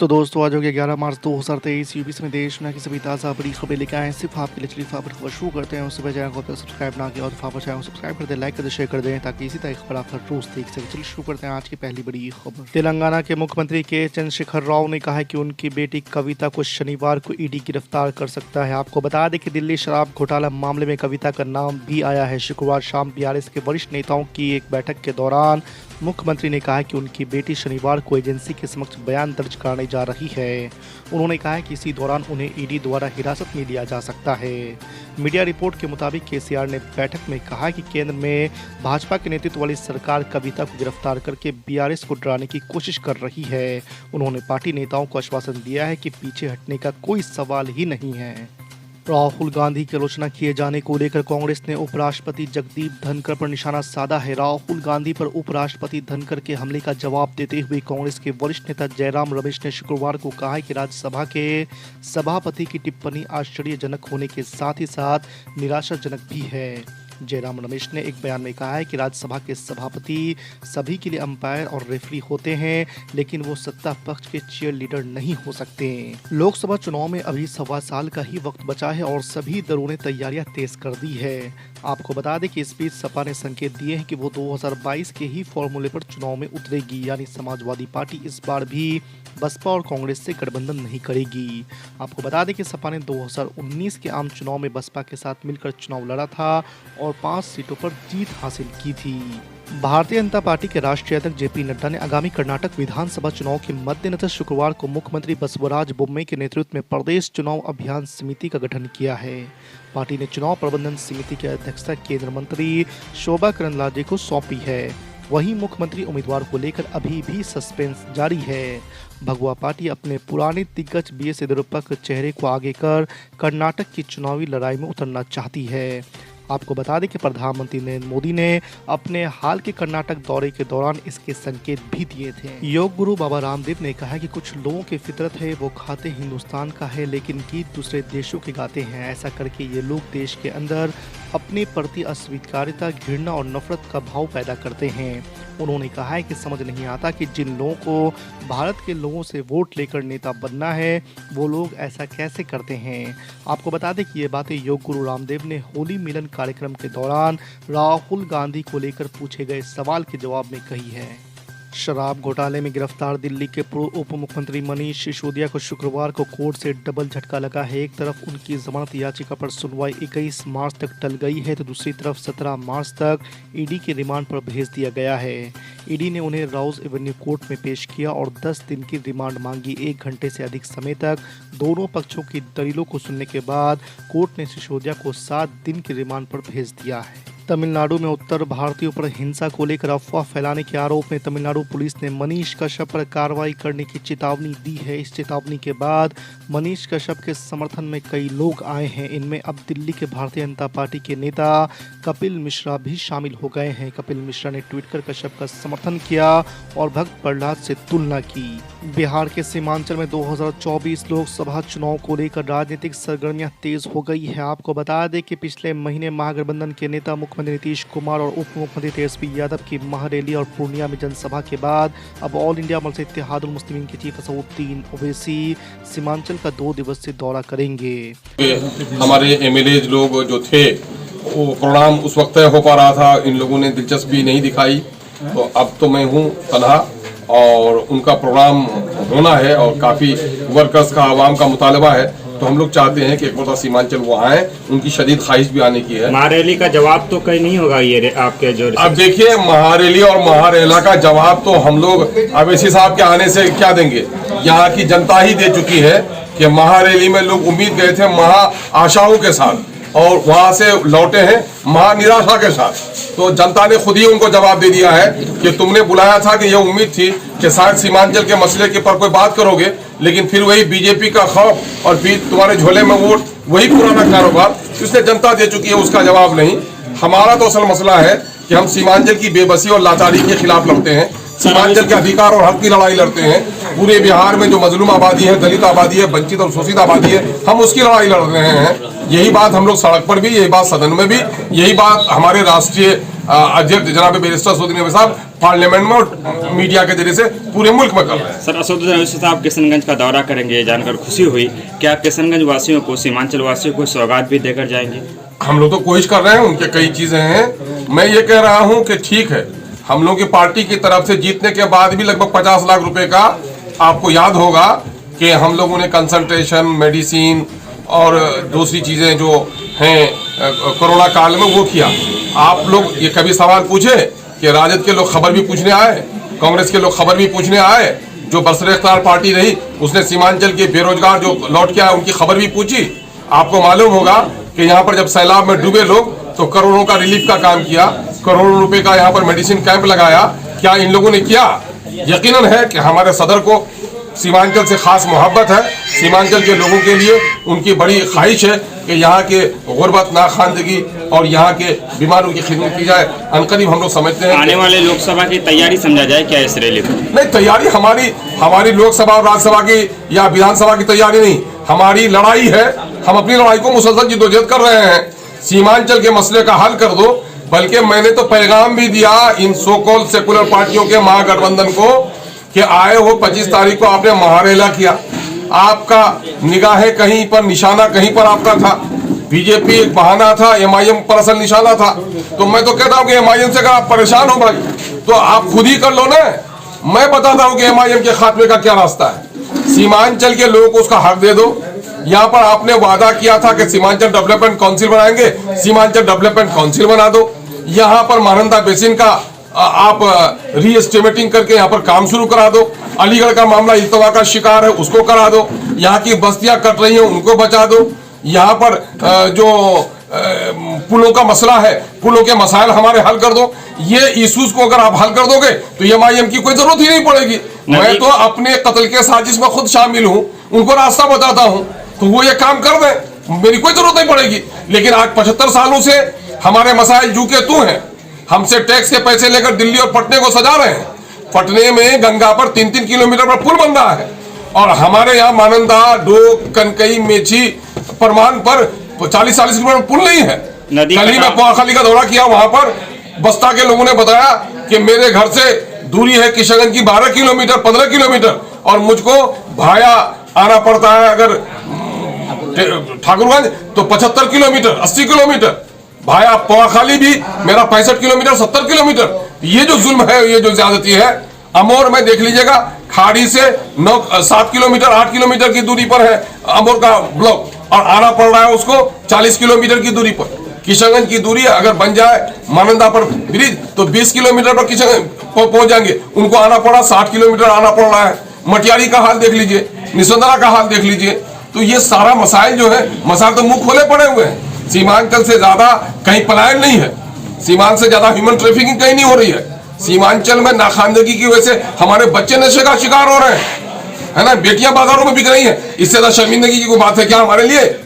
तो दोस्तों आज हो गया 11 मार्च 2023। यूपी में देश दुनिया की सभी ताज़ा बड़ी खबरें लेकर आए सिर्फ आपके लिए। चलिए खबर शुरू करते हैं। उससे पहले चैनल को सब्सक्राइब ना किया और चैनल को सब्सक्राइब कर दें, लाइक कर दें, शेयर कर दें ताकि इसी तरह खबर आप हर रोज देख सकें। चलिए शुरू करते हैं आज की पहली बड़ी खबर। तेलंगाना के मुख्यमंत्री के चंद्रशेखर राव ने कहा है कि उनकी बेटी कविता को शनिवार को ईडी गिरफ्तार कर सकता है। आपको बता दें कि दिल्ली शराब घोटाला मामले में कविता का नाम भी आया है। शुक्रवार शाम बीआरएस के वरिष्ठ नेताओं की एक बैठक के दौरान मुख्यमंत्री ने कहा कि उनकी बेटी शनिवार को एजेंसी के समक्ष बयान दर्ज कराने जा रही है। उन्होंने कहा कि इसी दौरान उन्हें ईडी द्वारा हिरासत में लिया जा सकता है। मीडिया रिपोर्ट के मुताबिक केसीआर ने बैठक में कहा कि केंद्र में भाजपा के नेतृत्व वाली सरकार कविता को गिरफ्तार करके बीआरएस को डराने की कोशिश कर रही है। उन्होंने पार्टी नेताओं को आश्वासन दिया है कि पीछे हटने का कोई सवाल ही नहीं है। राहुल गांधी की आलोचना किए जाने को लेकर कांग्रेस ने उपराष्ट्रपति जगदीप धनखड़ पर निशाना साधा है। राहुल गांधी पर उपराष्ट्रपति धनखड़ के हमले का जवाब देते हुए कांग्रेस के वरिष्ठ नेता जयराम रमेश ने शुक्रवार को कहा कि राज्यसभा के सभापति की टिप्पणी आश्चर्यजनक होने के साथ ही साथ निराशाजनक भी है। जयराम रमेश ने एक बयान में कहा है कि राज्यसभा के सभापति सभी के लिए अंपायर और रेफरी होते हैं, लेकिन वो सत्ता पक्ष के चीयर लीडर नहीं हो सकते। लोकसभा चुनाव में अभी 1.25 साल का ही वक्त बचा है और सभी दलों ने तैयारियां तेज कर दी है। आपको बता दें कि इस बीच सपा ने संकेत दिए हैं कि वो 2022 के ही फॉर्मूले पर चुनाव में उतरेगी, यानी समाजवादी पार्टी इस बार भी बसपा और कांग्रेस से गठबंधन नहीं करेगी। आपको बता दें कि सपा ने 2019 के आम चुनाव में बसपा के साथ मिलकर चुनाव लड़ा था और 5 सीटों पर जीत हासिल की थी। भारतीय जनता पार्टी के राष्ट्रीय अध्यक्ष जेपी नड्डा ने आगामी कर्नाटक विधानसभा चुनाव के मद्देनजर शुक्रवार को मुख्यमंत्री बसवराज बोम्मई के नेतृत्व में प्रदेश चुनाव अभियान समिति का गठन किया है। पार्टी ने चुनाव प्रबंधन समिति की अध्यक्षता केंद्रीय मंत्री शोभा करंदलाजे को सौंपी है। वहीं मुख्यमंत्री उम्मीदवार को लेकर अभी भी सस्पेंस जारी है। भगवा पार्टी अपने पुराने दिग्गज बीएस येदियुरप्पा के चेहरे को आगे कर कर्नाटक की चुनावी लड़ाई में उतरना चाहती है। आपको बता दें कि प्रधानमंत्री नरेंद्र मोदी ने अपने हाल के कर्नाटक दौरे के दौरान इसके संकेत भी दिए थे। योग गुरु बाबा रामदेव ने कहा कि कुछ लोगों की फितरत है, वो खाते हिंदुस्तान का है लेकिन गीत दूसरे देशों के गाते हैं। ऐसा करके ये लोग देश के अंदर अपने प्रति अस्वीकार्यता, घृणा और नफरत का भाव पैदा करते हैं। उन्होंने कहा है कि समझ नहीं आता कि जिन लोगों को भारत के लोगों से वोट लेकर नेता बनना है, वो लोग ऐसा कैसे करते हैं। आपको बता दें कि ये बातें योग गुरु रामदेव ने होली मिलन कार्यक्रम के दौरान राहुल गांधी को लेकर पूछे गए सवाल के जवाब में कही है। शराब घोटाले में गिरफ्तार दिल्ली के पूर्व उप मुख्यमंत्री मनीष सिसोदिया को शुक्रवार को कोर्ट से डबल झटका लगा है। एक तरफ उनकी जमानत याचिका पर सुनवाई 21 मार्च तक टल गई है, तो दूसरी तरफ 17 मार्च तक ईडी के रिमांड पर भेज दिया गया है। ईडी ने उन्हें राउज एवेन्यू कोर्ट में पेश किया और 10 दिन की रिमांड मांगी। 1 घंटे से अधिक समय तक दोनों पक्षों की दलीलों को सुनने के बाद कोर्ट ने सिसोदिया को 7 दिन की रिमांड पर भेज दिया है। तमिलनाडु में उत्तर भारतीयों पर हिंसा को लेकर अफवाह फैलाने के आरोप में तमिलनाडु पुलिस ने मनीष कश्यप पर कार्रवाई करने की चेतावनी दी है। इस चेतावनी के बाद मनीष कश्यप के समर्थन में कई लोग आए हैं। इनमें अब दिल्ली के भारतीय जनता पार्टी के नेता कपिल मिश्रा भी शामिल हो गए हैं। कपिल मिश्रा ने ट्वीट कर कश्यप का समर्थन किया और भक्त प्रहलाद से तुलना की। बिहार के सीमांचल में 2024 लोकसभा चुनाव को लेकर राजनीतिक सरगर्मियां तेज हो गई है। आपको बता दें कि पिछले महीने महागठबंधन के नेता मुख्यमंत्री नीतीश कुमार और उप मुख्यमंत्री तेजस्वी यादव की महारैली और पूर्णिया में जनसभा के बाद अब ऑल इंडिया मजलिस इत्तेहादुल मुस्लिमीन के चीफ असदुद्दीन ओवैसी सीमांचल का 2 दिवसीय दौरा करेंगे। हमारे एमएलए लोग जो थे वो प्रोग्राम उस वक्त हो पा रहा था, इन लोगों ने दिलचस्पी नहीं दिखाई, तो अब तो मैं हूँ तनहा और उनका प्रोग्राम होना है और काफी वर्कर्स का, आवाम का मुतालबा है, तो हम लोग चाहते हैं कि एक बार सीमांचल वो आए। उनकी शदीद ख्वाहिश भी आने की है। महारैली का जवाब तो कहीं नहीं होगा ये आपके जो अब देखिए, महारैली और महारेला का जवाब तो हम लोग अवैसी साहब के आने से क्या देंगे। यहाँ की जनता ही दे चुकी है कि महारैली में लोग उम्मीद गए थे महा आशाओं के साथ और वहां से लौटे हैं महानिराशा के साथ। तो जनता ने खुद ही उनको जवाब दे दिया है कि तुमने बुलाया था कि ये उम्मीद थी कि शायद सीमांचल के मसले के पर कोई बात करोगे, लेकिन फिर वही बीजेपी का खौफ और फिर तुम्हारे झोले में वोट, वही पुराना कारोबार, इसलिए जनता दे चुकी है, उसका जवाब नहीं। हमारा तो असल मसला है कि हम सीमांचल की बेबसी और लाचारी के खिलाफ लड़ते हैं, सीमांचल के अधिकार और हक की लड़ाई लड़ते हैं। पूरे बिहार में जो मजलूम आबादी है, दलित आबादी है, वंचित और शोषित आबादी है, हम उसकी लड़ाई लड़ रहे हैं। यही बात हम लोग सड़क पर भी, यही बात सदन में भी, यही बात हमारे राष्ट्रीय अध्यक्ष जनाब बैरिस्टर असदुद्दीन ओवैसी साहब पार्लियामेंट में और मीडिया के जरिए से पूरे मुल्क में कर रहे हैं। सर, असदुद्दीन ओवैसी साहब किशनगंज का दौरा करेंगे, ये जानकर खुशी हुई। क्या आप किशनगंज वासियों को, सीमांचल वासियों को सौगात भी देकर जाएंगे? हम लोग तो कोशिश कर रहे हैं, उनके कई चीजें हैं। मैं ये कह रहा हूं कि ठीक है, हम लोग की पार्टी की तरफ से जीतने के बाद भी लगभग 50 लाख रुपए का, आपको याद होगा कि हम लोगों ने कंसल्टेशन, मेडिसिन और दूसरी चीजें जो हैं कोरोना काल में वो किया। आप लोग ये कभी सवाल पूछे कि राजद के लोग खबर भी पूछने आए, कांग्रेस के लोग खबर भी पूछने आए, जो बरसर-ए-इख्तियार पार्टी रही उसने सीमांचल के बेरोजगार जो लौट के आए उनकी खबर भी पूछी। आपको मालूम होगा कि यहाँ पर जब सैलाब में डूबे लोग तो करोड़ों का रिलीफ का काम किया, करोड़ों रुपए का यहाँ पर मेडिसिन कैंप लगाया। क्या इन लोगों ने किया? यकीनन है कि हमारे सदर को सीमांचल से खास मोहब्बत है, सीमांचल के लोगों के लिए उनकी बड़ी ख्वाहिश है कि यहाँ के गुर्बत, नाखानदगी और यहाँ के बीमारों की खिदमत की जाए। अनकरीब हम लोग समझते हैं आने वाले लोकसभा की तैयारी समझा जाए क्या इस रैली को? नहीं, तैयारी हमारी लोकसभा और राज्यसभा की या विधानसभा की तैयारी नहीं, हमारी लड़ाई है। हम अपनी लड़ाई को मुसलसल जिद्दोजहद कर रहे हैं। सीमांचल के मसले का हल कर दो। बल्कि मैंने तो पैगाम भी दिया इन सो कॉल्ड सेकुलर पार्टियों के महागठबंधन को कि आए हो 25 तारीख को आपने महारेला किया, आपका निगाहें कहीं पर, निशाना कहीं पर आपका था। बीजेपी एक बहाना था, एमआईएम पर असल निशाना था। तो मैं तो कहता हूं कि एमआईएम से अगर आप परेशान हो भाई तो आप खुद ही कर लो ना। मैं बताता हूं कि एमआईएम के खात्मे का क्या रास्ता है। सीमांचल के लोगों को उसका हक दे दो। यहाँ पर आपने वादा किया था कि सीमांचल डेवलपमेंट काउंसिल बनाएंगे, सीमांचल डेवलपमेंट काउंसिल बना दो। यहाँ पर महानंदा बेसिन का आप रीएस्टिमेटिंग करके यहाँ पर काम शुरू करा दो। अलीगढ़ का मामला इल्तवा का शिकार है, उसको करा दो। यहाँ की बस्तियां कट रही हैं, उनको बचा दो। यहाँ पर जो पुलों का मसला है, पुलों के मसाइल हमारे हल कर दो। ये इश्यूज को अगर आप हल कर दोगे तो एमआईएम की कोई जरूरत ही नहीं पड़ेगी। मैं तो अपने कत्ल के साजिश में खुद शामिल हूँ, उनको रास्ता बताता हूँ, तो वो ये काम कर दें, मेरी कोई जरूरत नहीं पड़ेगी। लेकिन आज 75 सालों से हमारे मसाइल जू के तू हैं। हमसे टैक्स के पैसे लेकर दिल्ली और पटने को सजा रहे हैं। पटने में गंगा पर 3-3 किलोमीटर पर पुल बन रहा है और हमारे यहाँ मानंदा, डोक, कनकई, मेची, परमान पर 40-40 किलोमीटर पुल नहीं है। कल ही मैं पोआखाली का दौरा किया, वहां पर बस्ता के लोगों ने बताया कि मेरे घर से दूरी है किशनगंज की 12 किलोमीटर, 15 किलोमीटर और मुझको भाया आना पड़ता है अगर ठाकुरगंज तो 75 किलोमीटर, 80 किलोमीटर। भाया पोआखाली भी मेरा 65 किलोमीटर, 70 किलोमीटर। ये जो जुल्म है, ये जो ज्यादती है, अमोर में देख लीजिएगा, खाड़ी से 7 किलोमीटर, 8 किलोमीटर की दूरी पर है अमोर का ब्लॉक और आना पड़ रहा है उसको 40 किलोमीटर की दूरी पर। किशनगंज की दूरी अगर बन जाए मानंदा पर ब्रिज तो 20 किलोमीटर पर किशनगंज पहुंच जाएंगे। उनको आना पड़ा 60 किलोमीटर आना पड़ रहा है। मटियारी का हाल देख लीजिए, निसंदरा का हाल देख लीजिए। तो ये सारा मसाइल जो है, मसाइल तो मुंह खोले पड़े हुए हैं। सीमांचल से ज्यादा कहीं पलायन नहीं है, सीमांचल से ज्यादा ह्यूमन ट्रैफिकिंग कहीं नहीं हो रही है। सीमांचल में नाखानदगी की वजह से हमारे बच्चे नशे का शिकार हो रहे हैं, है ना, बेटियां बाजारों में बिक रही हैं। इससे ज्यादा शर्मिंदगी की कोई बात है क्या हमारे लिए?